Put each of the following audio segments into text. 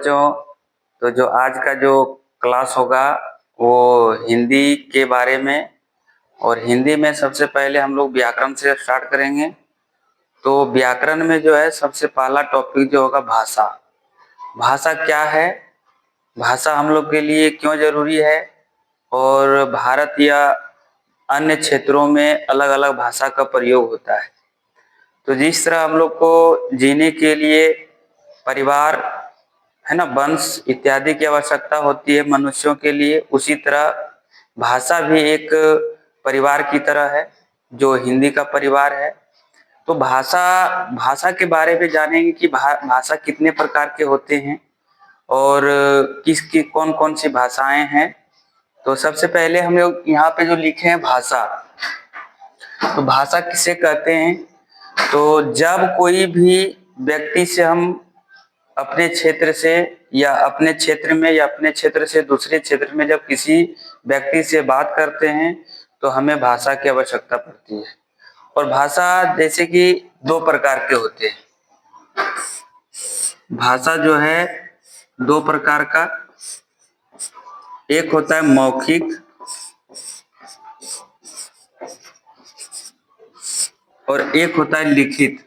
बच्चों, तो जो आज का जो क्लास होगा वो हिंदी के बारे में। और हिंदी में सबसे पहले हम लोग व्याकरण से स्टार्ट करेंगे। तो व्याकरण में जो है सबसे पहला टॉपिक जो होगा भाषा। भाषा क्या है, भाषा हम लोग के लिए क्यों जरूरी है, और भारत या अन्य क्षेत्रों में अलग अलग भाषा का प्रयोग होता है। तो जिस तरह हम लोग को जीने के लिए परिवार है ना, वंश इत्यादि की आवश्यकता होती है मनुष्यों के लिए, उसी तरह भाषा भी एक परिवार की तरह है, जो हिंदी का परिवार है। तो भाषा भाषा के बारे में जानेंगे कि भाषा कितने प्रकार के होते हैं और किसकी कौन कौन सी भाषाएं हैं। तो सबसे पहले हम लोग यहाँ पे जो लिखे हैं भाषा, तो भाषा किसे कहते हैं। तो जब कोई भी व्यक्ति से हम अपने क्षेत्र से या अपने क्षेत्र में या अपने क्षेत्र से दूसरे क्षेत्र में जब किसी व्यक्ति से बात करते हैं तो हमें भाषा की आवश्यकता पड़ती है। और भाषा जैसे कि दो प्रकार के होते हैं। भाषा जो है दो प्रकार का, एक होता है मौखिक और एक होता है लिखित।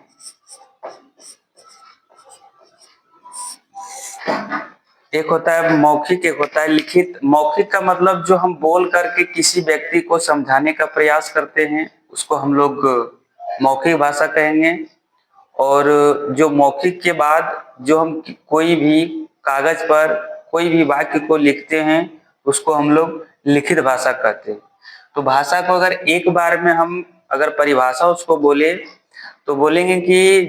एक होता है मौखिक, एक होता है लिखित। मौखिक का मतलब जो हम बोल करके किसी व्यक्ति को समझाने का प्रयास करते हैं उसको हम लोग मौखिक भाषा कहेंगे। और जो मौखिक के बाद जो हम कोई भी कागज पर कोई भी वाक्य को लिखते हैं उसको हम लोग लिखित भाषा कहते हैं। तो भाषा को अगर एक बार में हम अगर परिभाषा उसको बोले तो बोलेंगे कि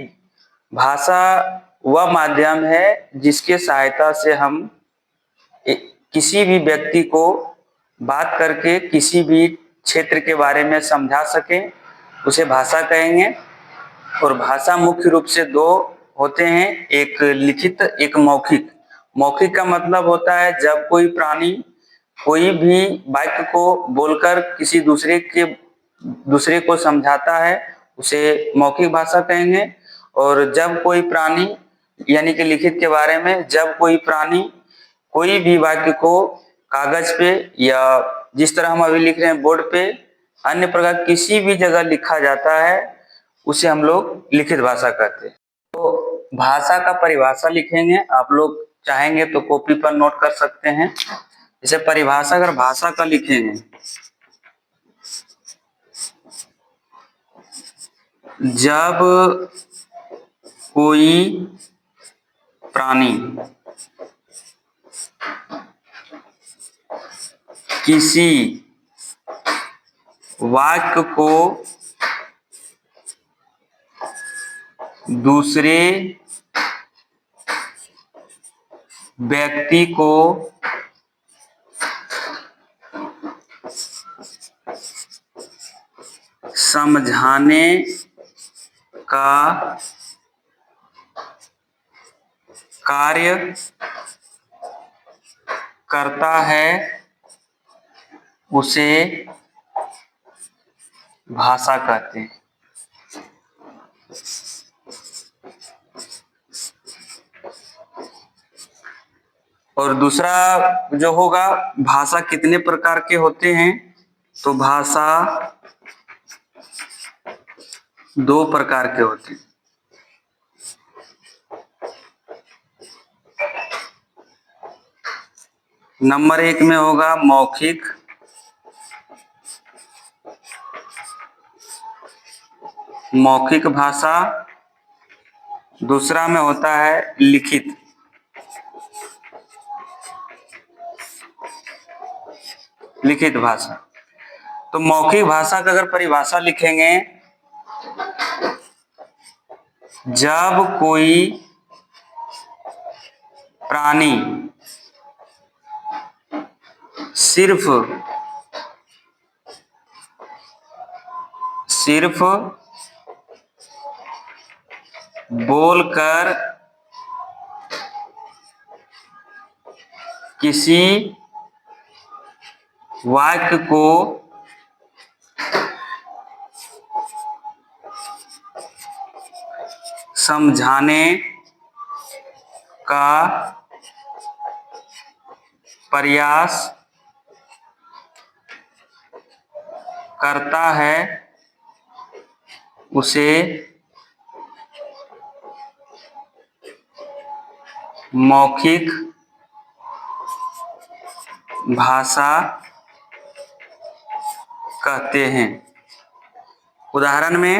भाषा वह माध्यम है जिसके सहायता से हम किसी भी व्यक्ति को बात करके किसी भी क्षेत्र के बारे में समझा सकें, उसे भाषा कहेंगे। और भाषा मुख्य रूप से दो होते हैं, एक लिखित एक मौखिक। मौखिक का मतलब होता है जब कोई प्राणी कोई भी वाक्य को बोलकर किसी दूसरे को समझाता है उसे मौखिक भाषा कहेंगे। और जब कोई प्राणी यानी कि लिखित के बारे में, जब कोई प्राणी कोई भी वाक्य को कागज पे या जिस तरह हम अभी लिख रहे हैं बोर्ड पे, अन्य प्रकार किसी भी जगह लिखा जाता है उसे हम लोग लिखित भाषा कहते हैं। तो भाषा का परिभाषा लिखेंगे, आप लोग चाहेंगे तो कॉपी पर नोट कर सकते हैं। जैसे परिभाषा अगर भाषा का लिखेंगे, जब कोई प्राणी किसी वाक्य को दूसरे व्यक्ति को समझाने का कार्य करता है उसे भाषा कहते हैं। और दूसरा जो होगा, भाषा कितने प्रकार के होते हैं, तो भाषा दो प्रकार के होते हैं। नंबर एक में होगा मौखिक, मौखिक भाषा। दूसरा में होता है लिखित। लिखित भाषा। तो मौखिक भाषा का अगर परिभाषा लिखेंगे, जब कोई प्राणी सिर्फ बोलकर किसी वाक्य को समझाने का प्रयास करता है उसे मौखिक भाषा कहते हैं। उदाहरण में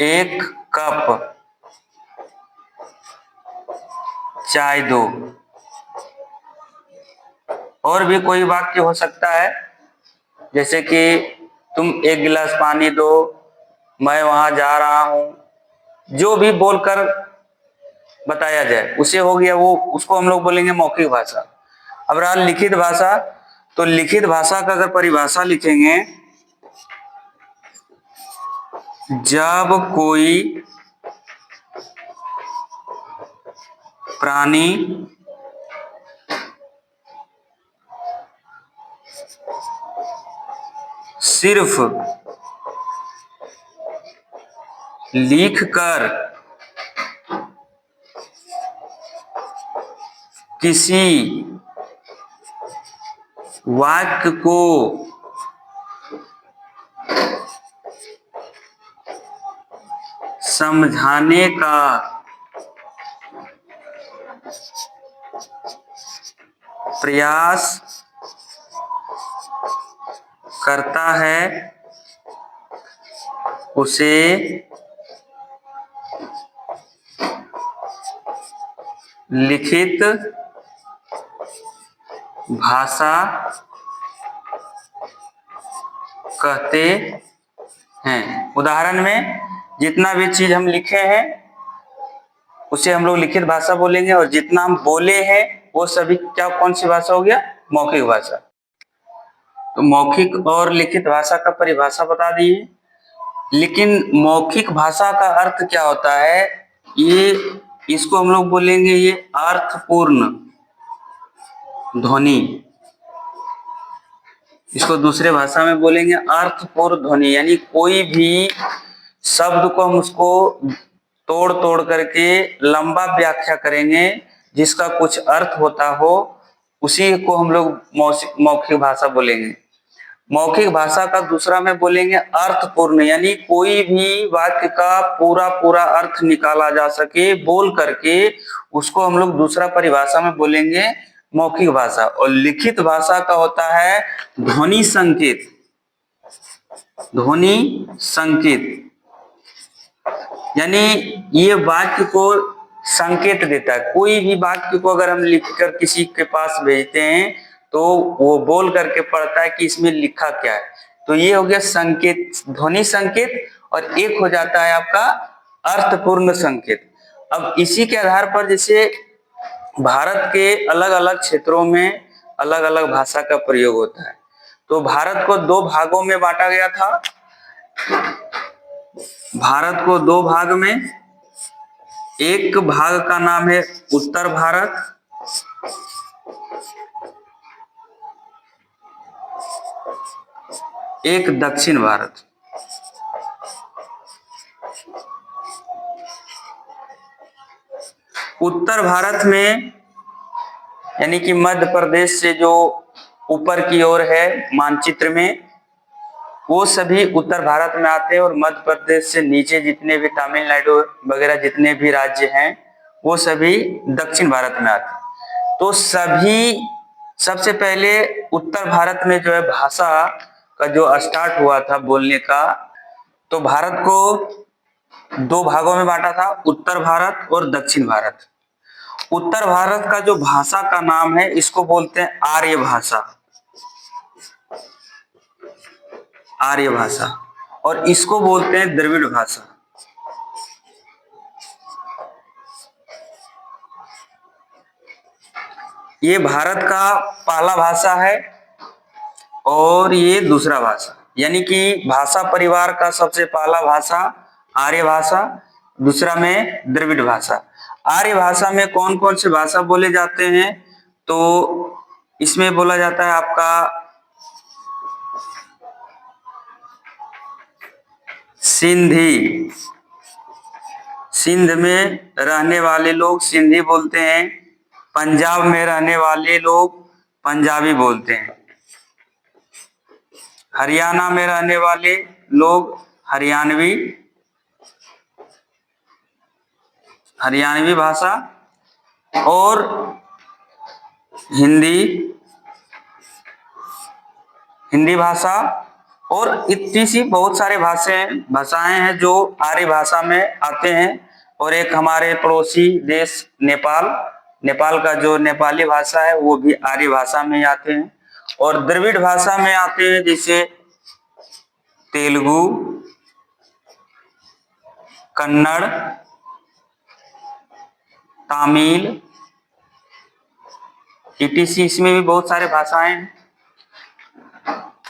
एक कप चाय दो। और भी कोई वाक्य हो सकता है, जैसे कि तुम एक गिलास पानी दो, मैं वहां जा रहा हूं। जो भी बोलकर बताया जाए उसे हो गया, वो उसको हम लोग बोलेंगे मौखिक भाषा। अब रहा लिखित भाषा, तो लिखित भाषा का अगर परिभाषा लिखेंगे, जब कोई प्राणी सिर्फ लिखकर किसी वाक्य को समझाने का प्रयास करता है उसे लिखित भाषा कहते हैं। उदाहरण में जितना भी चीज हम लिखे हैं उसे हम लोग लिखित भाषा बोलेंगे, और जितना हम बोले हैं वो सभी क्या कौन सी भाषा हो गया? मौखिक भाषा। तो मौखिक और लिखित भाषा का परिभाषा बता दिए। लेकिन मौखिक भाषा का अर्थ क्या होता है, ये इसको हम लोग बोलेंगे ये अर्थपूर्ण ध्वनि। इसको दूसरे भाषा में बोलेंगे अर्थपूर्ण ध्वनि, यानी कोई भी शब्द को हम उसको तोड़ तोड़ करके लंबा व्याख्या करेंगे जिसका कुछ अर्थ होता हो, उसी को हम लोग मौखिक भाषा बोलेंगे। मौखिक भाषा का दूसरा में बोलेंगे अर्थपूर्ण, यानी कोई भी वाक्य का पूरा पूरा अर्थ निकाला जा सके बोल करके, उसको हम लोग दूसरा परिभाषा में बोलेंगे मौखिक भाषा। और लिखित भाषा का होता है ध्वनि संकेत। ध्वनि संकेत यानी ये वाक्य को संकेत देता है। कोई भी वाक्य को अगर हम लिखकर किसी के पास भेजते हैं तो वो बोल करके पढ़ता है कि इसमें लिखा क्या है। तो ये हो गया संकेत, ध्वनि संकेत, और एक हो जाता है आपका अर्थपूर्ण संकेत। अब इसी के आधार पर जैसे भारत के अलग अलग क्षेत्रों में अलग अलग भाषा का प्रयोग होता है। तो भारत को दो भागों में बांटा गया था। भारत को दो भाग में, एक भाग का नाम है उत्तर भारत, एक दक्षिण भारत। उत्तर भारत में यानी कि मध्य प्रदेश से जो ऊपर की ओर है मानचित्र में, वो सभी उत्तर भारत में आते हैं, और मध्य प्रदेश से नीचे जितने भी तमिलनाडु वगैरह जितने भी राज्य हैं वो सभी दक्षिण भारत में आते हैं। तो सभी सबसे पहले उत्तर भारत में जो है भाषा का जो स्टार्ट हुआ था बोलने का, तो भारत को दो भागों में बांटा था, उत्तर भारत और दक्षिण भारत। उत्तर भारत का जो भाषा का नाम है इसको बोलते हैं आर्य भाषा, आर्य भाषा, और इसको बोलते हैं द्रविड़ भाषा। ये भारत का पहला भाषा है और ये दूसरा भाषा, यानी कि भाषा परिवार का सबसे पहला भाषा आर्य भाषा, दूसरा में द्रविड़ भाषा। आर्य भाषा में कौन कौन से भाषा बोले जाते हैं, तो इसमें बोला जाता है आपका सिंधी, सिंध में रहने वाले लोग सिंधी बोलते हैं, पंजाब में रहने वाले लोग पंजाबी बोलते हैं, हरियाणा में रहने वाले लोग हरियाणवी भाषा, और हिंदी भाषा, और इतनी सी बहुत सारे भाषाएं हैं जो आर्य भाषा में आते हैं। और एक हमारे पड़ोसी देश नेपाल का जो नेपाली भाषा है वो भी आर्य भाषा में आते हैं। और द्रविड़ भाषा में आते हैं जैसे तेलुगु, कन्नड़, तमिल, ईटीसी, इसमें भी बहुत सारे भाषाएं हैं।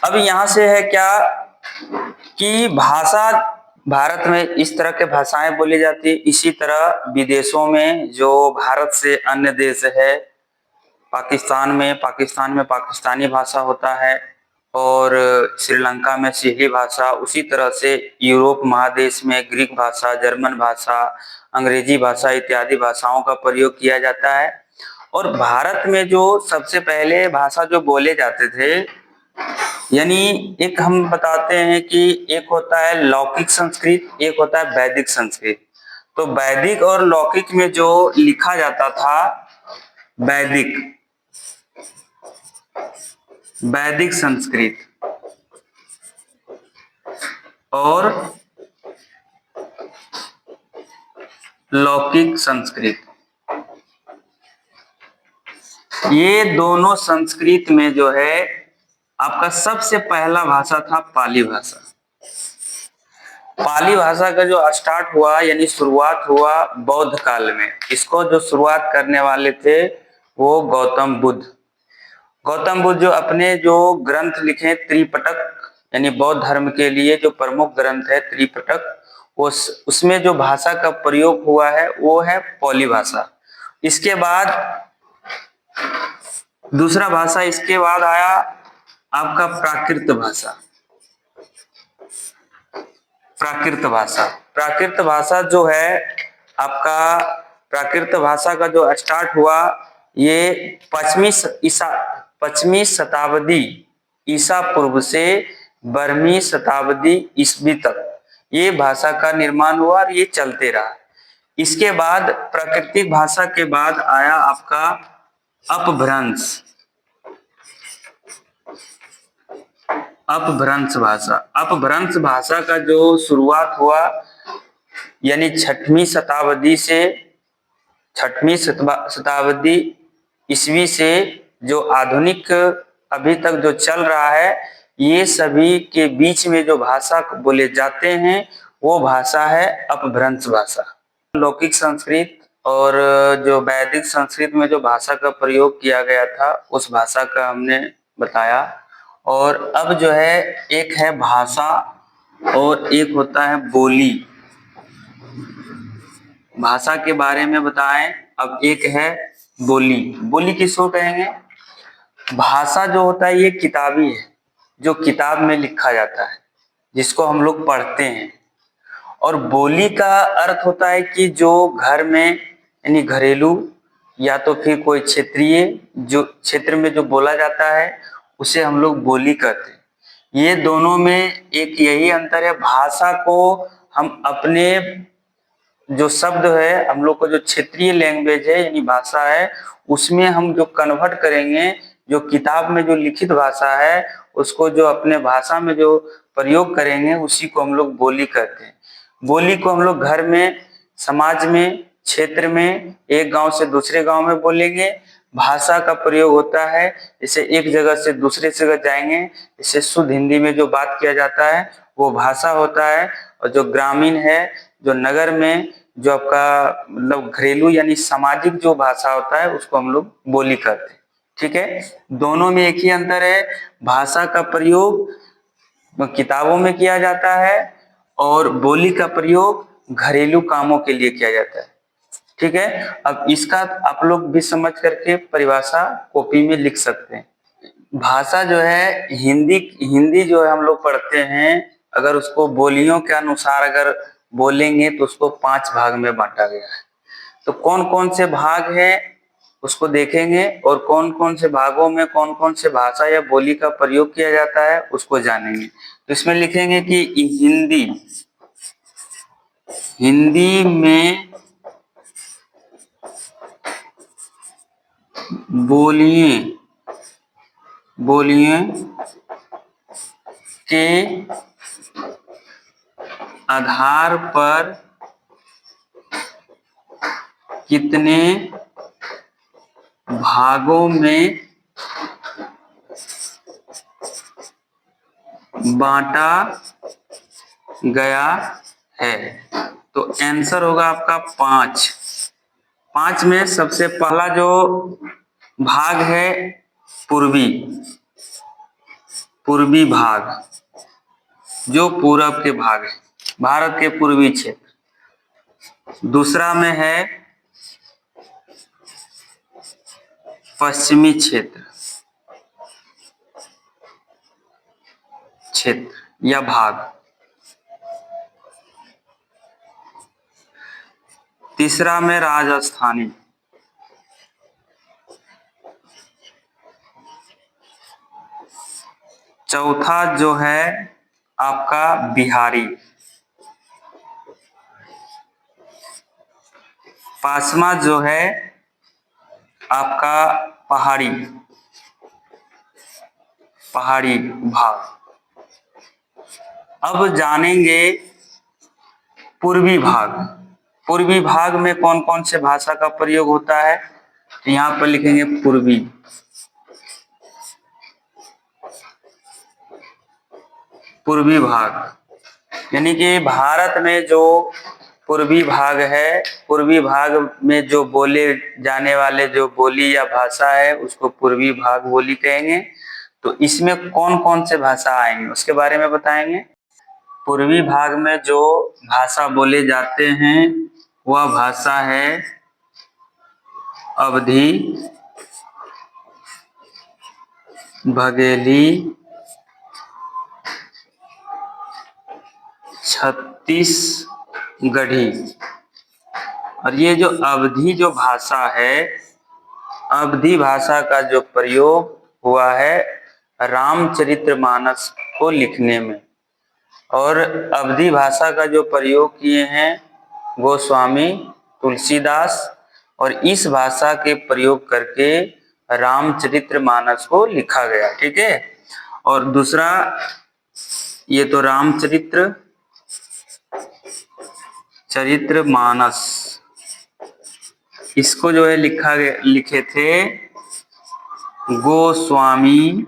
अब यहां से है क्या कि भाषा भारत में इस तरह के भाषाएं बोली जाती है, इसी तरह विदेशों में जो भारत से अन्य देश है, पाकिस्तान में पाकिस्तानी भाषा होता है, और श्रीलंका में सिंहली भाषा, उसी तरह से यूरोप महादेश में ग्रीक भाषा, जर्मन भाषा, अंग्रेजी भाषा इत्यादि भाषाओं का प्रयोग किया जाता है। और भारत में जो सबसे पहले भाषा जो बोले जाते थे, यानी एक हम बताते हैं कि एक होता है लौकिक संस्कृत, एक होता है वैदिक संस्कृत। तो वैदिक और लौकिक में जो लिखा जाता था, वैदिक संस्कृत और लौकिक संस्कृत, ये दोनों संस्कृत में जो है आपका सबसे पहला भाषा था पाली भाषा। पाली भाषा का जो स्टार्ट हुआ यानी शुरुआत हुआ बौद्ध काल में। इसको जो शुरुआत करने वाले थे वो गौतम बुद्ध जो अपने जो ग्रंथ लिखे त्रिपिटक, यानी बौद्ध धर्म के लिए जो प्रमुख ग्रंथ है त्रिपिटक, उसमें जो भाषा का प्रयोग हुआ है वो है पाली भाषा। इसके बाद दूसरा भाषा इसके बाद आया आपका प्राकृत भाषा जो है आपका, प्राकृत भाषा का जो स्टार्ट हुआ ये 25वीं शताब्दी ईसा पूर्व से 12वीं शताब्दी ईस्वी तक ये भाषा का निर्माण हुआ और ये चलते रहा। इसके बाद प्राकृतिक भाषा के बाद आया आपका अपभ्रंश भाषा का जो शुरुआत हुआ यानी 6वीं शताब्दी ईस्वी से जो आधुनिक अभी तक जो चल रहा है, ये सभी के बीच में जो भाषा बोले जाते हैं वो भाषा है अपभ्रंश भाषा। लौकिक संस्कृत और जो वैदिक संस्कृत में जो भाषा का प्रयोग किया गया था उस भाषा का हमने बताया। और अब जो है एक है भाषा और एक होता है बोली। भाषा के बारे में बताएं, अब एक है बोली किसको कहेंगे? भाषा जो होता है ये किताबी है, जो किताब में लिखा जाता है, जिसको हम लोग पढ़ते हैं। और बोली का अर्थ होता है कि जो घर में यानी घरेलू या तो फिर कोई क्षेत्रीय जो क्षेत्र में जो बोला जाता है उसे हम लोग बोली कहते हैं। ये दोनों में एक यही अंतर है, भाषा को हम अपने जो शब्द है, हम लोग को जो क्षेत्रीय लैंग्वेज है यानी भाषा है, उसमें हम जो कन्वर्ट करेंगे, जो किताब में जो लिखित भाषा है उसको जो अपने भाषा में जो प्रयोग करेंगे उसी को हम लोग बोली कहते हैं। बोली को हम लोग घर में, समाज में, क्षेत्र में, एक गांव से दूसरे गांव में बोलेंगे। भाषा का प्रयोग होता है जैसे एक जगह से दूसरे जगह जाएंगे, इसे शुद्ध हिंदी में जो बात किया जाता है वो भाषा होता है। और जो ग्रामीण है, जो नगर में जो आपका मतलब घरेलू यानी सामाजिक जो भाषा होता है उसको हम लोग बोली कहते हैं। ठीक है, दोनों में एक ही अंतर है, भाषा का प्रयोग किताबों में किया जाता है और बोली का प्रयोग घरेलू कामों के लिए किया जाता है। ठीक है, अब इसका आप लोग भी समझ करके परिभाषा कॉपी में लिख सकते हैं। भाषा जो है हिंदी जो है हम लोग पढ़ते हैं, अगर उसको बोलियों के अनुसार अगर बोलेंगे तो उसको 5 भाग में बांटा गया है। तो कौन कौन से भाग हैं उसको देखेंगे और कौन कौन से भागों में कौन कौन से भाषा या बोली का प्रयोग किया जाता है उसको जानेंगे। तो इसमें लिखेंगे कि हिंदी, हिंदी में बोलिए के आधार पर कितने भागों में बांटा गया है। तो आंसर होगा आपका 5। 5 में सबसे पहला जो भाग है पूर्वी भाग, जो पूरब के भाग है, भारत के पूर्वी क्षेत्र। दूसरा में है पश्चिमी क्षेत्र या भाग। तीसरा में राजस्थानी। चौथा जो है आपका बिहारी। पांचवा जो है आपका पहाड़ी भाग। अब जानेंगे पूर्वी भाग। पूर्वी भाग में कौन कौन से भाषा का प्रयोग होता है। तो यहाँ पर लिखेंगे पूर्वी भाग, यानी कि भारत में जो पूर्वी भाग है, पूर्वी भाग में जो बोले जाने वाले जो बोली या भाषा है उसको पूर्वी भाग बोली कहेंगे। तो इसमें कौन कौन से भाषा आएंगे उसके बारे में बताएंगे। पूर्वी भाग में जो भाषा बोले जाते हैं वह भाषा है अवधी, बघेली, छत्तीसगढ़ी। और ये जो अवधी जो भाषा है, अवधी भाषा का जो प्रयोग हुआ है रामचरितमानस को लिखने में, और अवधी भाषा का जो प्रयोग किए हैं गोस्वामी तुलसीदास, और इस भाषा के प्रयोग करके रामचरितमानस को लिखा गया। ठीक है। और दूसरा ये तो रामचरितमानस, इसको जो है लिखे थे गोस्वामी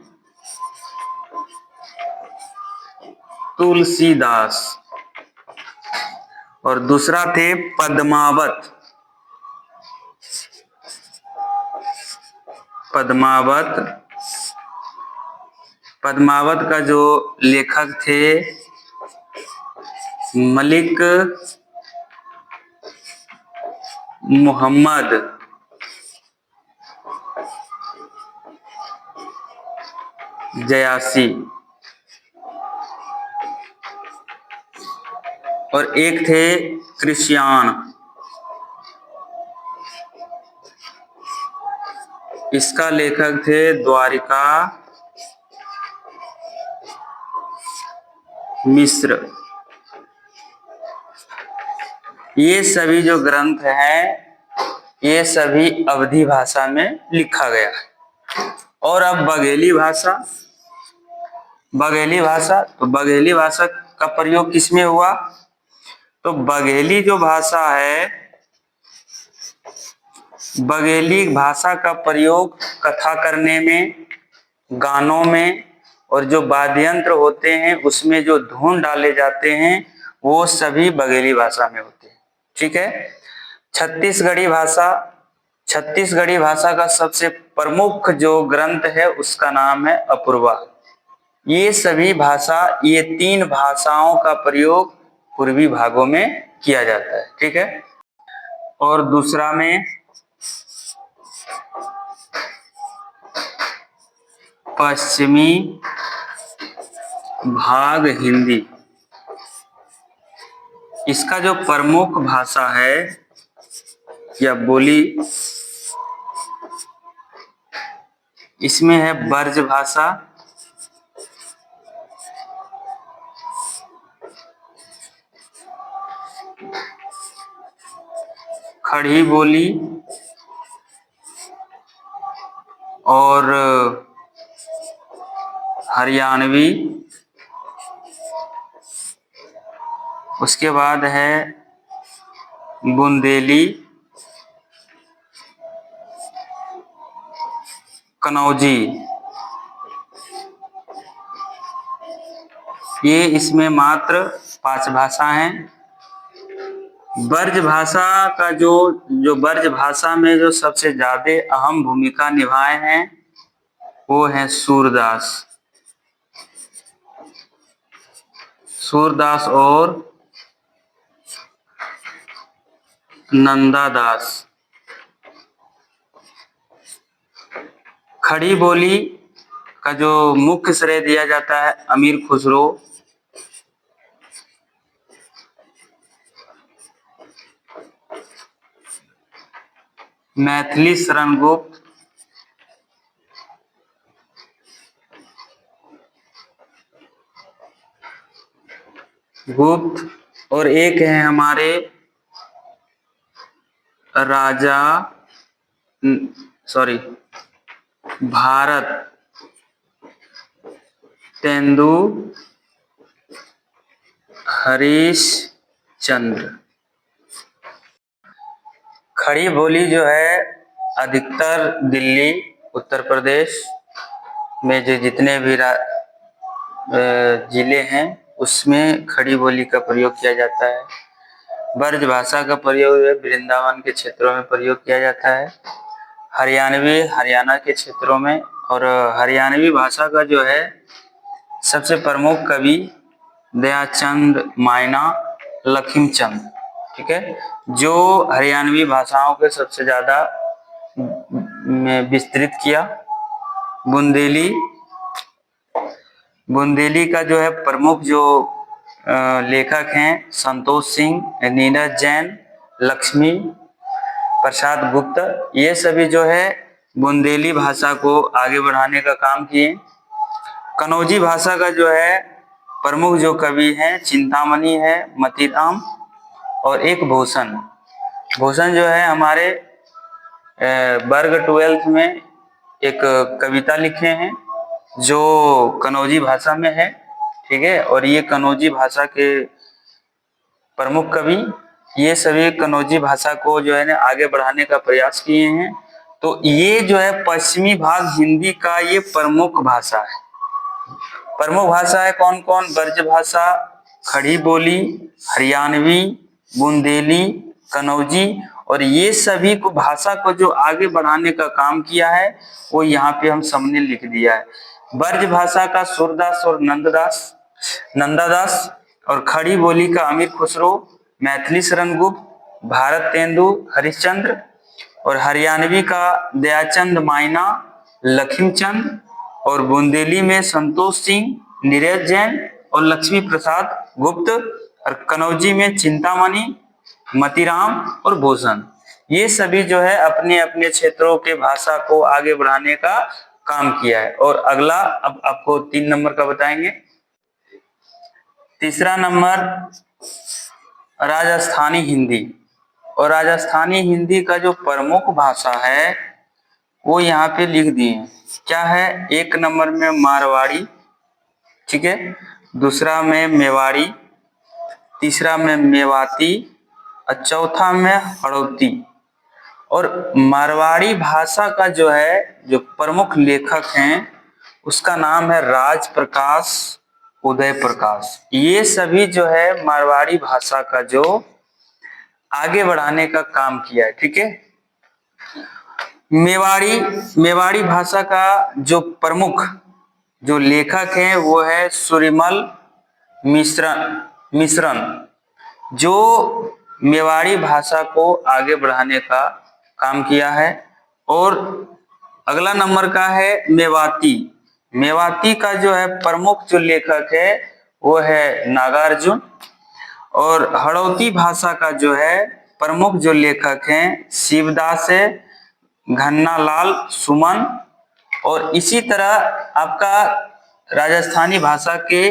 तुलसीदास। और दूसरा थे पद्मावत का जो लेखक थे मलिक मोहम्मद जयासी। और एक थे क्रिश्चियन, इसका लेखक थे द्वारिका मिश्र। ये सभी जो ग्रंथ हैं ये सभी अवधी भाषा में लिखा गया है। और अब बघेली भाषा, तो बघेली भाषा का प्रयोग किसमें हुआ। तो बघेली जो भाषा है, बघेली भाषा का प्रयोग कथा करने में, गानों में, और जो वाद्य यंत्र होते हैं उसमें जो धुन डाले जाते हैं वो सभी बघेली भाषा में होते हैं। ठीक है। छत्तीसगढ़ी भाषा का सबसे प्रमुख जो ग्रंथ है उसका नाम है अपूर्वा। ये सभी भाषा, ये 3 भाषाओं का प्रयोग पूर्वी भागों में किया जाता है। ठीक है। और दूसरा में पश्चिमी भाग हिंदी। इसका जो प्रमुख भाषा है या बोली, इसमें है ब्रज भाषा, खड़ी बोली और हरियाणवी। उसके बाद है बुंदेली, कनौजी। ये इसमें मात्र 5 भाषा हैं। ब्रज भाषा का जो ब्रज भाषा में जो सबसे ज्यादा अहम भूमिका निभाए हैं वो है सूरदास और नंदादास। खड़ी बोली का जो मुख्य श्रेय दिया जाता है अमीर खुसरो, मैथिली शरण गुप्त और एक है हमारे राजा भारत तेंदु हरिश्चंद्र। खड़ी बोली जो है अधिकतर दिल्ली, उत्तर प्रदेश में जो जितने भी जिले हैं उसमें खड़ी बोली का प्रयोग किया जाता है। ब्रज भाषा का प्रयोग वृंदावन के क्षेत्रों में प्रयोग किया जाता है, हरियाणवी हरियाणा के क्षेत्रों में। और हरियाणवी भाषा का जो है सबसे प्रमुख कवि दयाचंद मायना लखीमचंद, ठीक है, जो हरियाणवी भाषाओं के सबसे ज्यादा विस्तृत किया। बुंदेली का जो है प्रमुख जो लेखक हैं संतोष सिंह, नीरज जैन, लक्ष्मी प्रसाद गुप्त। ये सभी जो है बुंदेली भाषा को आगे बढ़ाने का काम किए। कनौजी भाषा का जो है प्रमुख जो कवि हैं चिंतामणि है, मतीराम और एक भूषण जो है हमारे वर्ग 12th में एक कविता लिखे हैं जो कनौजी भाषा में है, ठीक है। और ये कनौजी भाषा के प्रमुख कवि, ये सभी कनौजी भाषा को जो है ना आगे बढ़ाने का प्रयास किए हैं। तो ये जो है पश्चिमी भाग हिंदी का ये प्रमुख भाषा है। प्रमुख भाषा है कौन कौन? ब्रज भाषा, खड़ी बोली, हरियाणवी, बुंदेली, कनौजी। और ये सभी को भाषा को जो आगे बढ़ाने का काम किया है वो यहाँ पे हम सबने लिख दिया है। ब्रज भाषा का सूरदास और नंदादास और खड़ी बोली का अमीर खुसरो, मैथिली शरण गुप्त, भारत तेंदु हरिश्चंद्र और हरियाणवी का दयाचंद मायना लखीमचंद और बुंदेली में संतोष सिंह, नीरज जैन और लक्ष्मी प्रसाद गुप्त और कनौजी में चिंतामणि, मतीराम और भूषण। ये सभी जो है अपने अपने क्षेत्रों के भाषा को आगे बढ़ाने का काम किया है। और अगला अब आपको 3 नंबर का बताएंगे। तीसरा नंबर राजस्थानी हिंदी। और राजस्थानी हिंदी का जो प्रमुख भाषा है वो यहाँ पे लिख दिए। क्या है? 1 नंबर में मारवाड़ी, ठीक है, दूसरा में मेवाड़ी, तीसरा में मेवाती और चौथा में हड़ौती। और मारवाड़ी भाषा का जो है जो प्रमुख लेखक हैं उसका नाम है राज प्रकाश, उदय प्रकाश। ये सभी जो है मारवाड़ी भाषा का जो आगे बढ़ाने का काम किया है, ठीक है। मेवाड़ी भाषा का जो प्रमुख जो लेखक है वो है सुरिमल मिश्रण, जो मेवाड़ी भाषा को आगे बढ़ाने का काम किया है। और अगला नंबर का है मेवाती का जो है प्रमुख जो लेखक है वो है नागार्जुन। और हड़ौती भाषा का जो है प्रमुख जो लेखक हैं शिवदास है, घन्नालाल सुमन। और इसी तरह आपका राजस्थानी भाषा के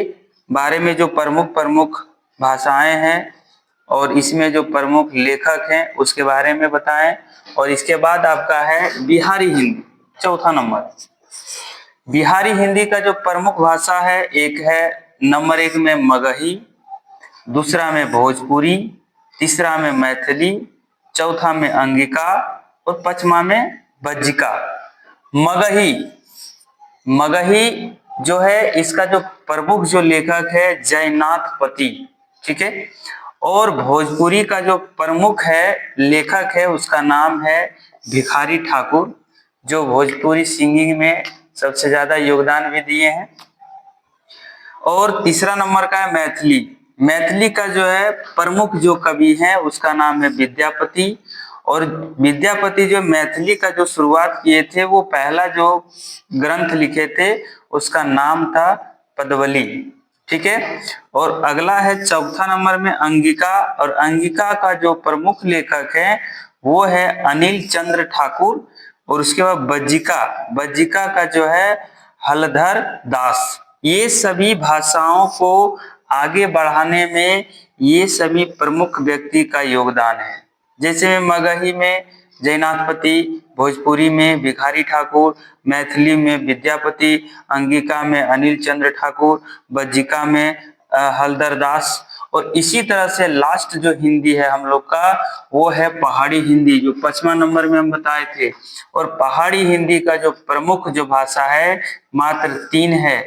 बारे में जो प्रमुख प्रमुख भाषाएं हैं और इसमें जो प्रमुख लेखक हैं उसके बारे में बताएं। और इसके बाद आपका है बिहारी हिंदी, चौथा नंबर। बिहारी हिंदी का जो प्रमुख भाषा है, एक है नंबर 1 में मगही, दूसरा में भोजपुरी, तीसरा में मैथिली, चौथा में अंगिका और पांचवा में बज्जिका। मगही, मगही जो है इसका जो प्रमुख जो लेखक है जयनाथ पति, ठीक है। और भोजपुरी का जो प्रमुख है लेखक है उसका नाम है भिखारी ठाकुर, जो भोजपुरी सिंगिंग में सबसे ज्यादा योगदान भी दिए हैं। और तीसरा नंबर का है मैथिली। मैथिली का जो है प्रमुख जो कवि है उसका नाम है विद्यापति। और विद्यापति जो मैथिली का जो शुरुआत किए थे, वो पहला जो ग्रंथ लिखे थे उसका नाम था पदवली, ठीक है। और अगला है चौथा नंबर में अंगिका। और अंगिका का जो प्रमुख लेखक है वो है अनिल चंद्र ठाकुर। और उसके बाद बज्जिका, बज्जिका का जो है हलधर दास। ये सभी भाषाओं को आगे बढ़ाने में ये सभी प्रमुख व्यक्ति का योगदान है। जैसे मगही में जयनाथपति, भोजपुरी में भिखारी ठाकुर, मैथिली में विद्यापति, अंगिका में अनिल चंद्र ठाकुर, बज्जिका में हलधर दास। और इसी तरह से लास्ट जो हिंदी है हम लोग का वो है पहाड़ी हिंदी, जो 5वां नंबर में हम बताए थे। और पहाड़ी हिंदी का जो प्रमुख जो भाषा है मात्र 3 है।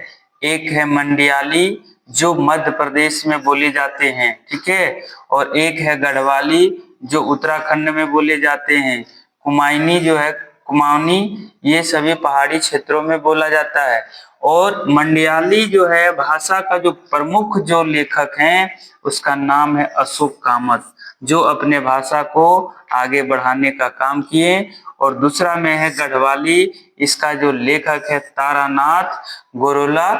एक है मंडियाली जो मध्य प्रदेश में बोले जाते हैं, ठीक है। और एक है गढ़वाली जो उत्तराखंड में बोले जाते हैं। कुमाऊनी जो है, कुमाऊनी, ये सभी पहाड़ी क्षेत्रों में बोला जाता है। और मंडियाली जो है भाषा का जो प्रमुख जो लेखक हैं उसका नाम है अशोक कामत, जो अपने भाषा को आगे बढ़ाने का काम किए। और दूसरा में है गढ़वाली, इसका जो लेखक है तारानाथ गोरोला।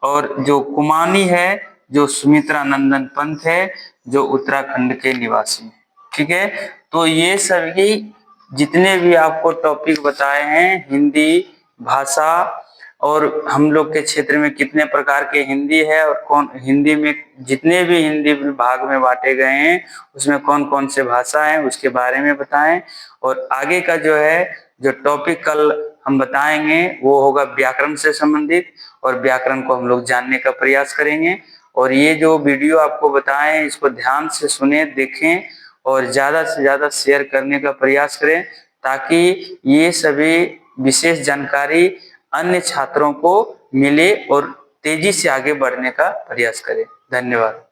और जो कुमाऊनी है जो सुमित्रा नंदन पंत है, जो उत्तराखंड के निवासी हैं, ठीक है। तो ये सभी जितने भी आपको टॉपिक बताए हैं हिंदी भाषा, और हम लोग के क्षेत्र में कितने प्रकार के हिंदी है और कौन हिंदी में जितने भी हिंदी भाग में बांटे गए हैं उसमें कौन कौन से भाषा हैं उसके बारे में बताएं। और आगे का जो है जो टॉपिक कल हम बताएंगे वो होगा व्याकरण से संबंधित, और व्याकरण को हम लोग जानने का प्रयास करेंगे। और ये जो वीडियो आपको बताएं इसको ध्यान से सुने, देखें और ज्यादा से ज्यादा शेयर करने का प्रयास करें, ताकि ये सभी विशेष जानकारी अन्य छात्रों को मिले और तेजी से आगे बढ़ने का प्रयास करें। धन्यवाद।